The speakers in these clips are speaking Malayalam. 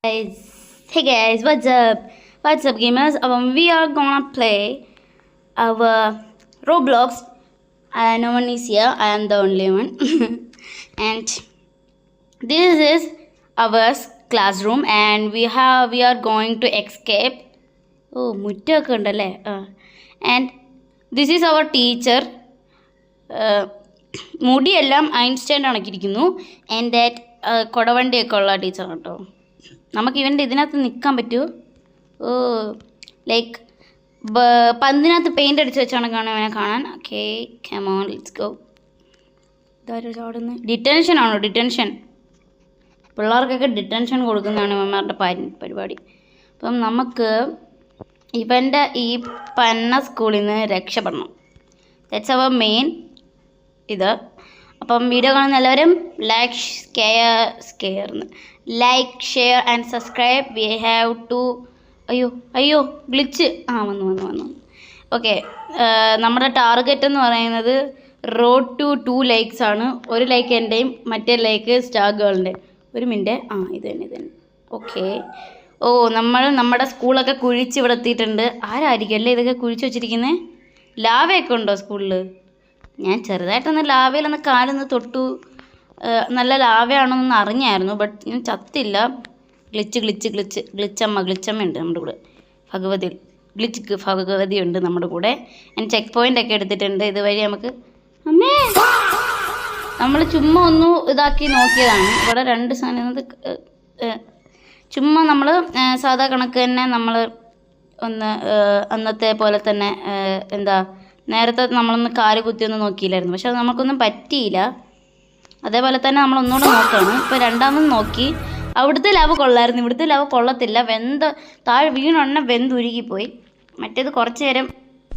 Hey guys, what's up? What's up, gamers? We are gonna play our Roblox. No one is here. I am the only one. And this is our classroom, and we are going to escape. Oh, മുറ്റമൊക്കെ ഉണ്ടല്ലേ. And this is our teacher. മുടിയെല്ലാം ഐൻസ്റ്റൈൻ കണക്കിരിക്കുന്നു. And that കൊടവണ്ടിയൊക്കെ ഉള്ള ടീച്ചറാണ് കേട്ടോ. നമുക്ക് ഇവൻ്റെ ഇതിനകത്ത് നിൽക്കാൻ പറ്റുമോ? ഓ ലൈക്ക് പന്തിനകത്ത് പെയിൻ്റ് അടിച്ച് വെച്ചാണ് അവനെ കാണാൻ. Okay come on let's go. ഇതാരോ ചാടുന്നു. ഡിറ്റൻഷനാണോ? ഡിറ്റൻഷൻ പിള്ളേർക്കൊക്കെ ഡിറ്റൻഷൻ കൊടുക്കുന്നതാണ് ഇവന്മാരുടെ പരിപാടി. അപ്പം നമുക്ക് ഇവൻ്റെ ഈ പന്ന സ്കൂളിൽ നിന്ന് രക്ഷപ്പെടണം. ദാറ്റ്സ് അവർ മെയിൻ ഇത്. അപ്പം വീഡിയോ കാണുന്ന എല്ലാവരും like share and subscribe. We have to അയ്യോ ഗ്ലിച്ച് വന്നു. ഓക്കെ, നമ്മുടെ ടാർഗറ്റ് എന്ന് പറയുന്നത് റോഡ് ടു 2 ലൈക്സ് ആണ്. 1 ലൈക്ക് എൻ്റെയും മറ്റേ ലൈക്ക് സ്റ്റാർ ഗേളിൻ്റെ. ഒരു മിനിറ്റ്. ഇത് തന്നെ. ഓക്കെ. നമ്മുടെ സ്കൂളൊക്കെ കുഴിച്ച് ഇവിടെ എത്തിയിട്ടുണ്ട്. ആരായിരിക്കും അല്ലേ ഇതൊക്കെ കുഴിച്ച് വെച്ചിരിക്കുന്നത്? ലാവയൊക്കെ ഉണ്ടോ സ്കൂളിൽ? ഞാൻ ചെറുതായിട്ടൊന്ന് ലാവയിലൊന്ന് കാലൊന്ന് തൊട്ടു. നല്ല ലാവയാണെന്നൊന്ന് അറിഞ്ഞായിരുന്നു, ബട്ട് ഞാൻ ചത്തില്ല. ഗ്ലിച്ചമ്മ ഉണ്ട് നമ്മുടെ കൂടെ. ഭഗവതി ഉണ്ട് നമ്മുടെ കൂടെ. ഞാൻ ചെക്ക് പോയിൻ്റ് ഒക്കെ എടുത്തിട്ടുണ്ട്. ഇതുവഴി നമുക്ക് നമ്മൾ ചുമ്മാ ഒന്ന് ഇതാക്കി നോക്കിയതാണ്. ഇവിടെ 2 സാധനം ചുമ്മാ നമ്മൾ സാധാ കണക്ക് തന്നെ നമ്മൾ ഒന്ന് അന്നത്തെ പോലെ തന്നെ നേരത്തെ നമ്മളൊന്ന് കാല് കുത്തിയൊന്ന് നോക്കിയില്ലായിരുന്നു, പക്ഷെ അത് നമുക്കൊന്നും പറ്റിയില്ല. അതേപോലെ തന്നെ നമ്മൾ ഒന്നുകൂടെ നോക്കുകയാണ്. ഇപ്പോൾ രണ്ടാമത് നോക്കി. അവിടുത്തെ ലാവ് കൊള്ളായിരുന്നു, ഇവിടുത്തെ ലാവ് കൊള്ളത്തില്ല. താഴെ വീണെണ്ണ വെന്തുരുകിപ്പോയി. മറ്റേത് കുറച്ച് നേരം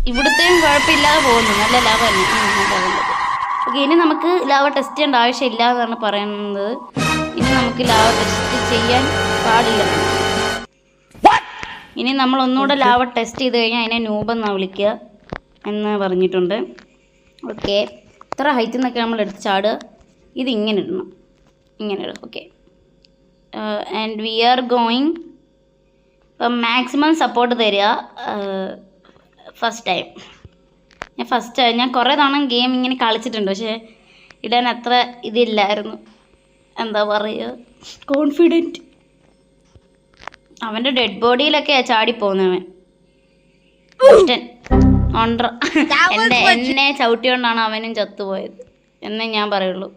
ഇവിടുത്തെയും കുഴപ്പമില്ലാതെ പോകുന്നു. നല്ല ലാവ് തന്നെ പോകുന്നത്. ഓക്കെ, ഇനി നമുക്ക് ലാവ ടെസ്റ്റ് ചെയ്യേണ്ട ആവശ്യമില്ല എന്നാണ് പറയുന്നത്. ഇനി നമുക്ക് ലാവ ടെസ്റ്റ് ചെയ്യാൻ പാടില്ല. ഇനി നമ്മൾ ഒന്നുകൂടെ ലാവ ടെസ്റ്റ് ചെയ്ത് കഴിഞ്ഞാൽ അതിനെ നൂബെന്നാണ് വിളിക്കുക എന്ന് പറഞ്ഞിട്ടുണ്ട്. ഓക്കെ, ഇത്ര ഹൈറ്റിൽ നിന്നൊക്കെ നമ്മൾ എടുത്ത് ചാടുക. ഇത് ഇങ്ങനെ ഇടണം. Okay. And we are going. ഇപ്പം മാക്സിമം സപ്പോർട്ട് തരിക. ഞാൻ കുറേ തവണ ഗെയിം ഇങ്ങനെ കളിച്ചിട്ടുണ്ട്, പക്ഷേ ഇടാൻ അത്ര ഇതില്ലായിരുന്നു. എന്താ പറയുക, കോൺഫിഡൻറ്റ്. അവൻ്റെ ഡെഡ് ബോഡിയിലൊക്കെ ചാടിപ്പോകുന്നവൻ. എന്നെ ചവിട്ടിയോണ്ടാണ് അവനും ചത്തുപോയത് എന്നേ ഞാൻ പറയുള്ളൂ.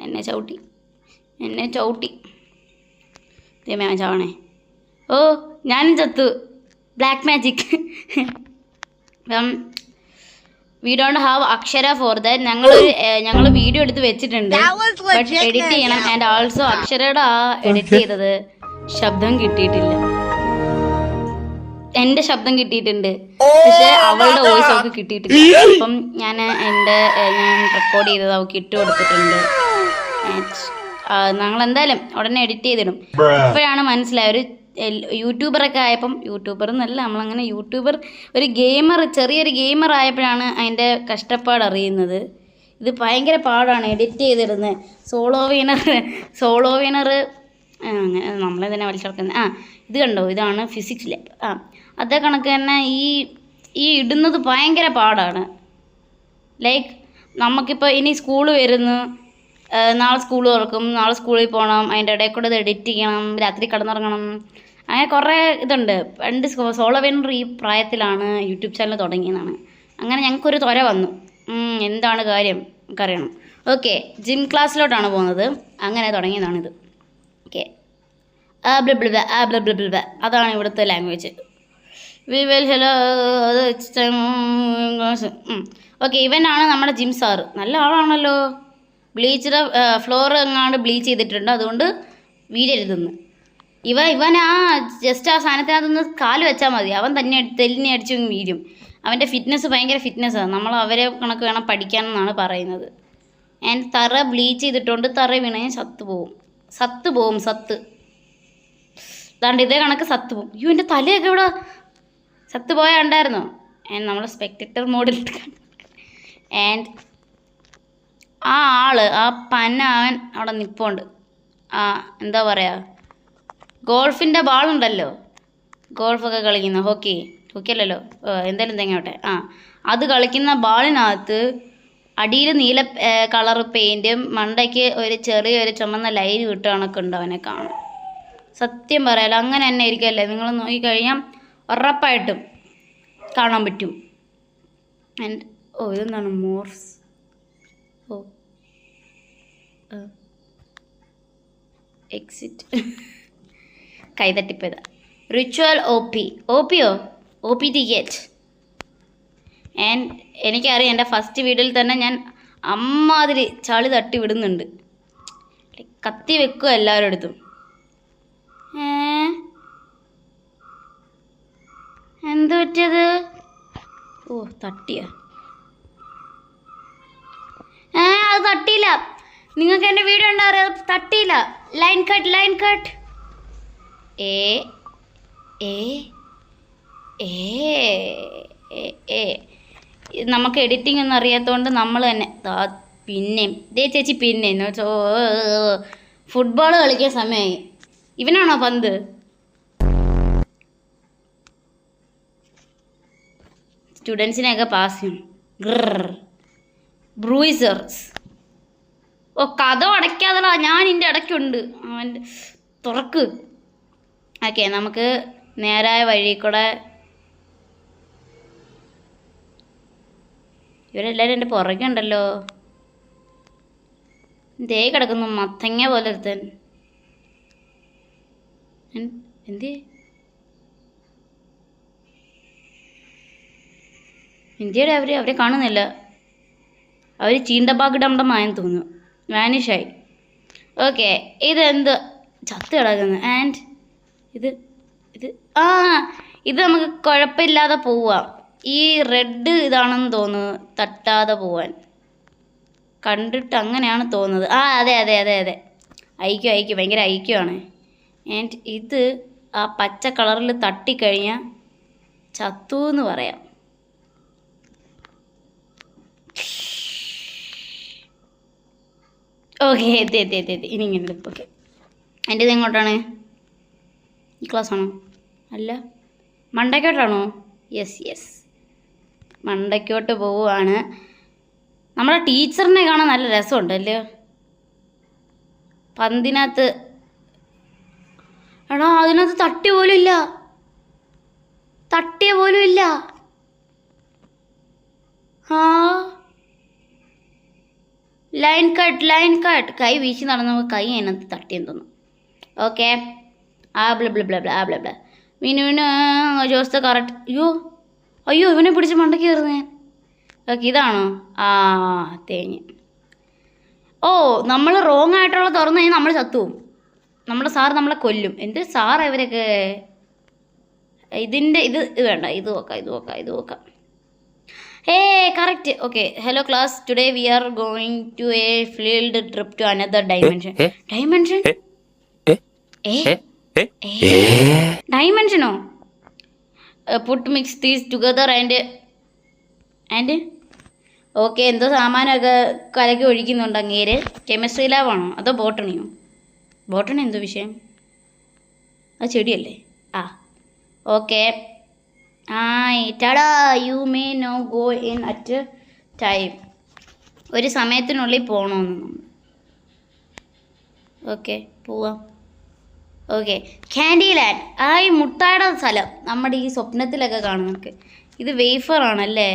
എന്നെ ചവിട്ടി ദൈവമേ ചാവണേ. ഓ, ഞാനും ചത്തു. Black magic. അപ്പം വി ഡോണ്ട് ഹാവ് അക്ഷര ഫോർ ദാറ്റ്. ഞങ്ങൾ വീഡിയോ എടുത്ത് വെച്ചിട്ടുണ്ട്, ബട്ട് എഡിറ്റ് ചെയ്യണം. ആൻഡ് ആൾസോ അക്ഷരയുടെ എഡിറ്റ് ചെയ്തത് ശബ്ദം കിട്ടിയിട്ടില്ല. എൻ്റെ ശബ്ദം കിട്ടിയിട്ടുണ്ട്, പക്ഷെ അവളുടെ വോയിസ് അവൾക്ക് കിട്ടിയിട്ടില്ല. അപ്പം ഞാൻ റെക്കോർഡ് ചെയ്തത് അവൾക്ക് ഇട്ട് കൊടുത്തിട്ടുണ്ട്. ഞങ്ങൾ എന്തായാലും ഉടനെ എഡിറ്റ് ചെയ്തിടും. ഇപ്പോഴാണ് മനസ്സിലായ ഒരു യൂട്യൂബറൊക്കെ ആയപ്പം, യൂട്യൂബർ എന്നല്ല നമ്മളങ്ങനെ ഒരു ചെറിയൊരു ഗെയിമർ ആയപ്പോഴാണ് അതിൻ്റെ കഷ്ടപ്പാട് അറിയുന്നത്. ഇത് ഭയങ്കര പാടാണ് എഡിറ്റ് ചെയ്തിടുന്നത്. സോളോ വീണർ അങ്ങനെ നമ്മളതിനെ വലിച്ചെടുക്കുന്നത്. ഇത് കണ്ടോ, ഇതാണ് ഫിസിക്സ് ലാബ്. അതേ കണക്ക് തന്നെ ഈ ഇടുന്നത് ഭയങ്കര പാടാണ്. ലൈക്ക് നമുക്കിപ്പോൾ ഇനി സ്കൂൾ വരുന്നു, നാളെ സ്കൂൾ തുറക്കും, നാളെ സ്കൂളിൽ പോകണം, അതിൻ്റെ ഇടയിൽ കൂടെ ഇത് എഡിറ്റ് ചെയ്യണം, രാത്രി കിടന്നുറങ്ങണം, അങ്ങനെ കുറേ ഇതുണ്ട്. പണ്ട് സോളോ വിന്നർ ഈ പ്രായത്തിലാണ് യൂട്യൂബ് ചാനൽ തുടങ്ങിയതാണ്. അങ്ങനെ ഞങ്ങൾക്കൊരു ത്വര വന്നു. എന്താണ് കാര്യം നമുക്കറിയണം. ഓക്കെ, ജിം ക്ലാസ്സിലോട്ടാണ് പോകുന്നത്. അങ്ങനെ തുടങ്ങിയതാണിത്. ഓക്കെ, അതാണ് ഇവിടുത്തെ language. We will hello. Okay, ഇവനാണ് നമ്മുടെ ജിം സാറ്. നല്ല ആളാണല്ലോ. ഫ്ലോർ എങ്ങാണ്ട് ബ്ലീച്ച് ചെയ്തിട്ടുണ്ട്, അതുകൊണ്ട് വീഴരുതെന്ന്. ഇവൻ ജസ്റ്റ് ആ സാധനത്തിനകത്തൊന്ന് കാല് വെച്ചാൽ മതി, അവൻ തന്നെ തെല്ലിനെ അടിച്ചു വീഴും. അവൻ്റെ ഫിറ്റ്നസ് ഭയങ്കര ഫിറ്റ്നസ്സാണ്. നമ്മൾ അവരെ കണക്ക് വേണം പഠിക്കാനെന്നാണ് പറയുന്നത്. ആൻഡ് തറ ബ്ലീച്ച് ചെയ്തിട്ടുണ്ട്. തറ വീണാൽ സത്ത് പോവും. അതാണ്ട് ഇതേ കണക്ക് സത്ത് പോവും. എൻ്റെ തലയൊക്കെ ഇവിടെ സത്ത് പോയാൽ ഉണ്ടായിരുന്നോ? ആൻഡ് നമ്മൾ സ്പെക്ടേറ്റർ മോഡിൽ. ആൻഡ് ആ പന്ന അവൻ അവിടെ നിൽപ്പുണ്ട്. എന്താ പറയുക, ഗോൾഫിൻ്റെ ബാളുണ്ടല്ലോ, ഗോൾഫൊക്കെ കളിക്കുന്ന ഹോക്കി അല്ലല്ലോ, എന്തായാലും തെങ്ങോട്ടെ, അത് കളിക്കുന്ന ബാളിനകത്ത് അടിയിൽ നീല കളർ പെയിൻറ്റും മണ്ടയ്ക്ക് ഒരു ചെറിയൊരു ചുമന്ന ലൈന് വിട്ട് കണക്കുണ്ട് അവനെ കാണാൻ. സത്യം പറയാലോ, അങ്ങനെ തന്നെ ആയിരിക്കുമല്ലേ, നിങ്ങൾ നോക്കിക്കഴിഞ്ഞാൽ ഉറപ്പായിട്ടും കാണാൻ പറ്റും. ഇതെന്താണ് മോർസ്, എക്സിറ്റ് കൈതട്ടിപ്പോയതാ. Ritual O P ticket. And എനിക്കറിയാം, എൻ്റെ ഫസ്റ്റ് വീഡിയോയിൽ തന്നെ ഞാൻ അമ്മാതിരി ചളി തട്ടി വിടുന്നുണ്ട്, കത്തി വെക്കുക എല്ലാവരുടെ അടുത്തും. എന്ത് പറ്റിയത്? തട്ടിയ അത് തട്ടിയില്ല. നിങ്ങൾക്ക് എൻ്റെ വീഡിയോ ഉണ്ടാവും, തട്ടിയില്ല. Line cut. നമുക്ക് എഡിറ്റിംഗ് ഒന്നും അറിയാത്തതുകൊണ്ട് നമ്മൾ തന്നെ പിന്നെയും ചേച്ചി പിന്നെ ഫുട്ബോൾ കളിക്കാൻ സമയമായി. ഇവനാണോ പന്ത്? സ്റ്റുഡൻസിനെയൊക്കെ പാസ് ചെയ്യണം. ബ്രൂയിസേഴ്സ്. കഥ അടയ്ക്കാതടാ, ഞാൻ ഇതിൻ്റെ ഇടയ്ക്കുണ്ട്. അവൻ്റെ തുറക്ക്. ഓക്കെ, നമുക്ക് നേരായ വഴി കൂടെ. ഇവരെല്ലാവരും എൻ്റെ പുറകെ ഉണ്ടല്ലോ. ദേ കിടക്കുന്നു മത്തങ്ങ പോലെ ഒരുത്തൻ. ഇന്ത്യയുടെ അവരെ കാണുന്നില്ല. അവർ ചീണ്ടപ്പാക്കിടമ്പമായെന്ന് തോന്നുന്നു. വാനിഷായി. ഓക്കെ, ഇതെന്ത് ചത്ത് കിടക്കുന്നു. ആൻഡ് ഇത് നമുക്ക് കുഴപ്പമില്ലാതെ പോവാം. ഈ റെഡ് ഇതാണെന്ന് തോന്നുന്നു തട്ടാതെ പോവാൻ. കണ്ടിട്ട് അങ്ങനെയാണ് തോന്നുന്നത്. അതെ ഐക്യം ഭയങ്കര ഐക്യമാണ്. ആൻഡ് ഇത് ആ പച്ച കളറിൽ തട്ടിക്കഴിഞ്ഞാൽ ചത്തു എന്ന് പറയാം. ഓക്കെ, എത്തി ഇനി ഇങ്ങനെ. ഓക്കെ, എൻ്റെ ഇത് എങ്ങോട്ടാണ്? ഈ ക്ലാസ് ആണോ? അല്ല, മണ്ടയ്ക്കോട്ടാണോ? യെസ്, മണ്ടയ്ക്കോട്ട് പോവുകയാണ്. നമ്മുടെ ടീച്ചറിനെ കാണാൻ നല്ല രസമുണ്ടല്ലോ പന്തിനകത്ത്. എടാ, അതിനകത്ത് തട്ടിയ പോലും ഇല്ല. Line cut. കൈ വീശി നടന്നപ്പോൾ കൈ അതിനകത്ത് തട്ടിയെന്ന് തോന്നുന്നു. ഓക്കെ, വിനുവിന് ജോസ് കറക്റ്റ്. അയ്യോ ഇവനെ പിടിച്ച് മണ്ടയ്ക്ക് കയറുന്നേ. ഓക്കെ, ഇതാണോ? തേഞ്ഞ്. നമ്മൾ റോങ് ആയിട്ടുള്ള തുറന്നു കഴിഞ്ഞാൽ നമ്മൾ ചത്തുപോകും. നമ്മുടെ സാർ നമ്മളെ കൊല്ലും. എന്ത് സാറാ ഇവരൊക്കെ? ഇത് വേണ്ട, ഇത് നോക്കാം. Correct. Okay, hello class, today we are going to a field trip to another ഡൈമെൻഷനോ? Put mix these together and okay, എന്തോ സാമാനമൊക്കെ കലക്കി ഒഴിക്കുന്നുണ്ട് അങ്ങേര്. കെമിസ്ട്രി ലാബാണോ അതോ ബോട്ടണിയോ? ബോട്ടണി എന്തോ വിഷയം? അത് ചെടിയല്ലേ? Okay. Ta ta, you may no go in at time. ഒരു സമയത്തിനുള്ളിൽ പോകണമെന്ന് നമ്മൾ. ഓക്കെ, പോവാം. Okay, candy land. ഈ മുട്ടായുടെ സ്ഥലം നമ്മുടെ ഈ സ്വപ്നത്തിലൊക്കെ കാണും നമുക്ക്. ഇത് വേഫറാണല്ലേ?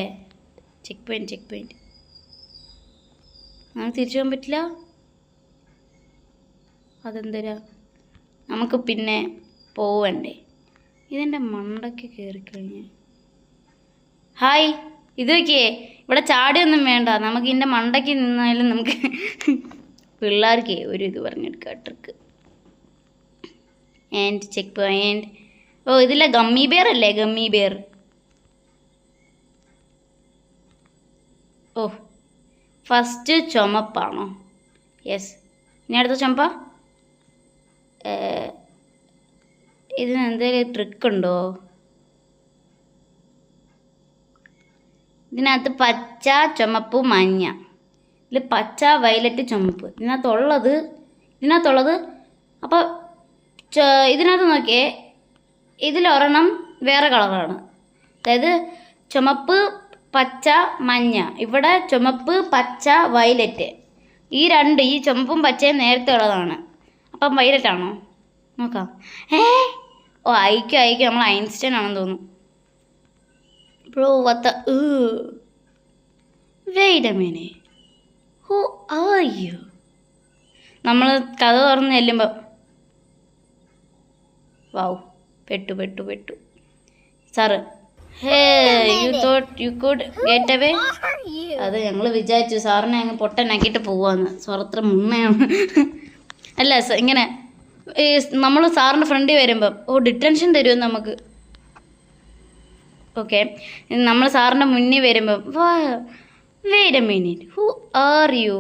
Check point. നമുക്ക് തിരിച്ചു പോകാൻ പറ്റില്ല. അതെന്തരാ? നമുക്ക് പിന്നെ പോവണ്ടേ? ഇതെൻ്റെ മണ്ടയ്ക്ക് കയറിക്കഴിഞ്ഞ്. ഹായ്, ഇത് നോക്കിയേ, ഇവിടെ ചാടിയൊന്നും വേണ്ട. നമുക്ക് ഇതിൻ്റെ മണ്ടയ്ക്ക് നിന്നാലും നമുക്ക് പിള്ളേർക്ക് ഒരു ഇത് പറഞ്ഞെടുക്കാം, ട്രിക്ക്. And check point. ഇതില്ല, ഗമ്മി ബിയർ അല്ലേ? Gummy bear. ഫസ്റ്റ് ചുമപ്പാണോ? യെസ്. ഇനി അടുത്ത ചുമപ്പ. ഇതിന് എന്തെങ്കിലും ട്രിക്കുണ്ടോ? ഇതിനകത്ത് പച്ച, ചുമപ്പ്, മഞ്ഞ. ഇതിൽ പച്ച, വയലറ്റ്, ചുമപ്പ്. ഇതിനകത്തുള്ളത് അപ്പോൾ ഇതിനകത്ത് നോക്കിയേ, ഇതിലൊരെണ്ണം വേറെ കളറാണ്. അതായത് ചുമപ്പ്, പച്ച, മഞ്ഞ. ഇവിടെ ചുമപ്പ്, പച്ച, വയലറ്റ്. ഈ ചുമപ്പും പച്ചയും നേരത്തെ ഉള്ളതാണ്. അപ്പം വയലറ്റ് ആണോ നോക്കാം. ഓ അയക്കും നമ്മൾ ഐൻസ്റ്റൈൻ ആണെന്ന് തോന്നുന്നു. Bro what the wait a minute, who are you? നമ്മൾ കഥ തുറന്ന് ചെല്ലുമ്പോൾ വൗ പെട്ടു sir, you thought you could get away? അത് ഞങ്ങൾ വിചാരിച്ചു സാറിനെ അങ്ങ് പൊട്ടനാക്കിയിട്ട് പോവാന്ന്. സ്വറത്ര മുന്നയാണ്. അല്ല ഇങ്ങനെ നമ്മൾ സാറിൻ്റെ ഫ്രണ്ടിൽ വരുമ്പം ഡിറ്റൻഷൻ തരുമെന്ന് നമുക്ക്. ഓക്കെ, നമ്മൾ സാറിൻ്റെ മുന്നിൽ വരുമ്പം wait a minute, who are you?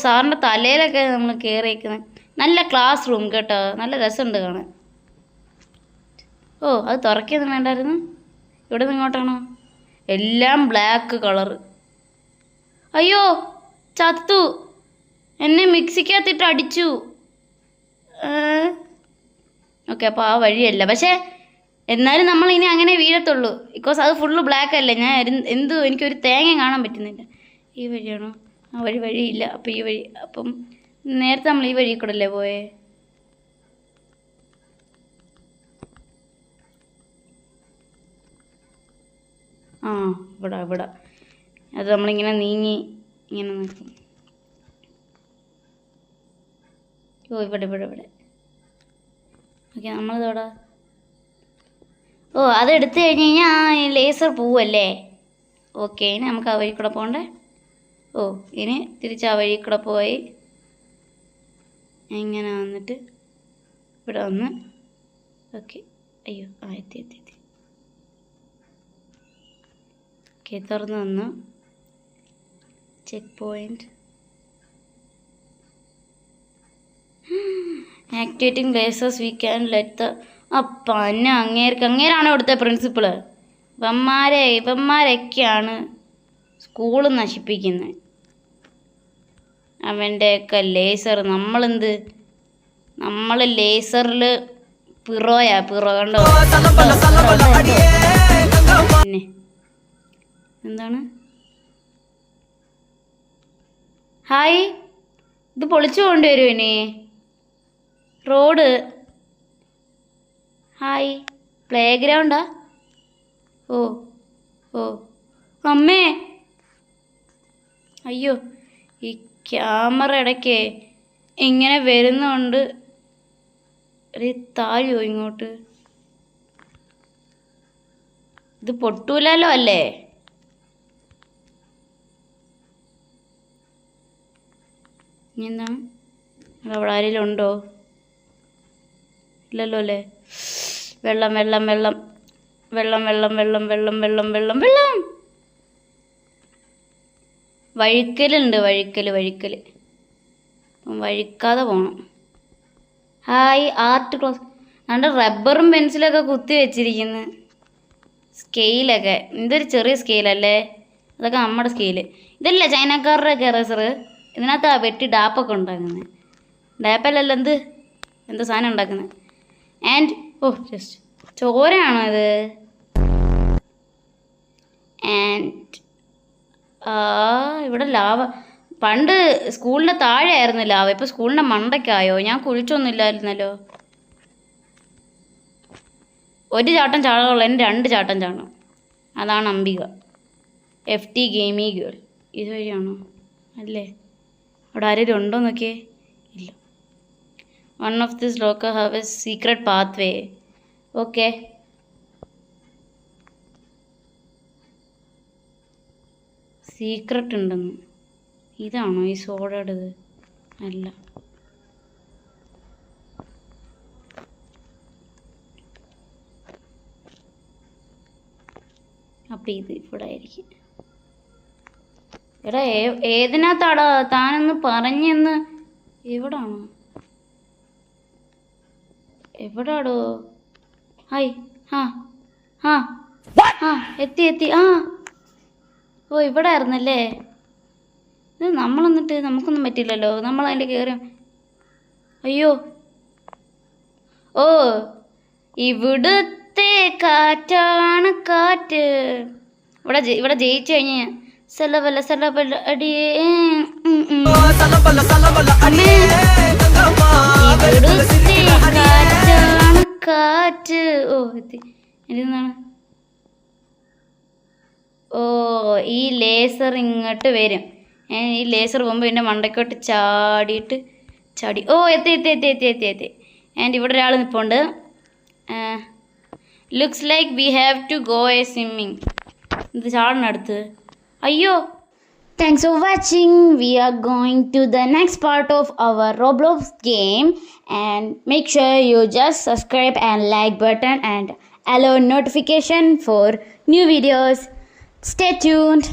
സാറിൻ്റെ തലയിലൊക്കെ നമ്മൾ കയറിയിരിക്കുന്നത്. നല്ല ക്ലാസ് റൂം കേട്ടോ, നല്ല രസമുണ്ട് കാണാൻ. അത് തുറക്കൊന്നും വേണ്ടായിരുന്നു. ഇവിടെ നിന്ന് ഇങ്ങോട്ടാണോ? എല്ലാം ബ്ലാക്ക് കളറ്. അയ്യോ ചത്തു, എന്നെ മിക്സിക്കകത്തിട്ട് അടിച്ചു. ഓക്കെ, അപ്പോൾ ആ വഴിയല്ല. പക്ഷേ എന്നാലും നമ്മൾ ഇനി അങ്ങനെ വീഴത്തുള്ളൂ. ബിക്കോസ് അത് ഫുള്ള് ബ്ലാക്ക് അല്ലേ. ഞാൻ എനിക്കൊരു തേങ്ങ കാണാൻ പറ്റുന്നില്ല. ഈ വഴിയാണോ? ആ വഴിയില്ല. അപ്പോൾ ഈ വഴി. അപ്പം നേരത്തെ നമ്മൾ ഈ വഴി കൂടെ അല്ലേ പോയേ? ഇവിടെ അത് നമ്മളിങ്ങനെ നീങ്ങി ഇങ്ങനെ നിൽക്കും. ഇവിടെ ഓക്കെ, നമ്മളിതോടെ അതെടുത്തു കഴിഞ്ഞ് കഴിഞ്ഞാൽ ലേസർ പോവല്ലേ? ഓക്കെ, ഇനി നമുക്ക് ആ വഴി കൂടെ പോകണ്ടേ? ഇനി തിരിച്ച് ആ വഴി കൂടെ പോയി ഇങ്ങനെ വന്നിട്ട് ഇവിടെ വന്ന് ഓക്കെ. അയ്യോ എത്തി. ഓക്കെ, തുറന്ന് വന്നു. Check point activating lasers we can let the അങ്ങേരാണോ ഇവിടുത്തെ പ്രിൻസിപ്പിള്? ഇവന്മാരൊക്കെയാണ് സ്കൂള് നശിപ്പിക്കുന്നത്. അവൻ്റെയൊക്കെ ലേസർ. നമ്മൾ ലേസറിൽ പിറോ കണ്ടോ? പിന്നെ എന്താണ്? ഹായ്, ഇത് പൊളിച്ചു കൊണ്ടുവരുമോ ഇനി? റോഡ്. ഹായ്, പ്ലേ ഗ്രൗണ്ടാ? അമ്മേ, അയ്യോ ഈ ക്യാമറ ഇടയ്ക്ക് ഇങ്ങനെ വരുന്നുണ്ട്. താഴെയോ ഇങ്ങോട്ട്? ഇത് പൊട്ടൂലല്ലോ അല്ലേ? ഇനി എന്താണ്? അവിടെ ആരെങ്കിലും ഉണ്ടോ? ഇല്ലല്ലോ അല്ലേ? വെള്ളം. വഴിക്കലുണ്ട്. വഴിക്കാതെ പോകണം. Hi, art class. നമ്മുടെ റബ്ബറും പെൻസിലൊക്കെ കുത്തി വെച്ചിരിക്കുന്നു. സ്കെയിലൊക്കെ ഇതൊരു ചെറിയ സ്കെയിലല്ലേ? അതൊക്കെ നമ്മുടെ സ്കെയില്. ഇതല്ലേ ചൈനക്കാരുടെ എറേസർ? ഇതിനകത്ത് വെട്ടി ഡാപ്പൊക്കെ ഉണ്ടാക്കുന്നത്. ഡാപ്പല്ലല്ലോ, എന്താ സാധനം ഉണ്ടാക്കുന്നത്. ആൻഡ് ജസ്റ്റ് ചോരയാണോ ഇത്? ആൻഡ് ഇവിടെ ലാവ. പണ്ട് സ്കൂളിൻ്റെ താഴെ ആയിരുന്നു ലാവ, ഇപ്പോൾ സ്കൂളിൻ്റെ മണ്ടയ്ക്കായോ? ഞാൻ കുഴിച്ചൊന്നുമില്ലായിരുന്നല്ലോ. ഒരു ചാട്ടം ചാടാനുള്ള 2 ചാട്ടം ചാടണം. അതാണ് അംബിക. FT ഗെയിമി ഗേൾ. ഇതുവഴിയാണോ? അല്ലേ? അവിടെ ആരെങ്കിലും ഉണ്ടോ നോക്കിയേ? ഇല്ല. One of this locker have a secret pathway. Okay, secret ഉണ്ടെന്ന്. ഇതാണോ ഈ സോഡയുടേത്? അല്ല. അപ്പം ഇത് ഇവിടെ ആയിരിക്കും. എടാ ഏതിനകത്താടാ താനൊന്ന് പറഞ്ഞെന്ന്? എവിടാണോ? എവിടാടോ? ഹായ്. എത്തി. ഇവിടെ ആയിരുന്നല്ലേ ഇത്. നമ്മൾ എന്നിട്ട് നമുക്കൊന്നും പറ്റില്ലല്ലോ. നമ്മൾ അതിൻ്റെ കയറി. അയ്യോ ഓ ഇവിടുത്തെ കാറ്റാണ് കാറ്റ്. ഇവിടെ ജയിച്ചു കഴിഞ്ഞാൽ സലബല സലബല അടിയേ ഇവിടുത്തെ കാറ്റാണ് കാറ്റ്. ഓ എത്തി എന്താണ്? ഓ ഈ ലേസർ ഇങ്ങോട്ട് വരും. ഈ ലേസർ പോകുമ്പോൾ എൻ്റെ മണ്ടയ്ക്കോട്ട് ചാടി. ഓ എത്തി. ആൻഡ് ഇവിടെ ഒരാൾ നിൽപ്പുണ്ട്. Looks like we have to go a swimming. ഇത് ചാടണം അടുത്ത്. അയ്യോ. Thanks for watching. We are going to the next part of our Roblox game, and make sure you just subscribe and like button and allow notification for new videos. Stay tuned.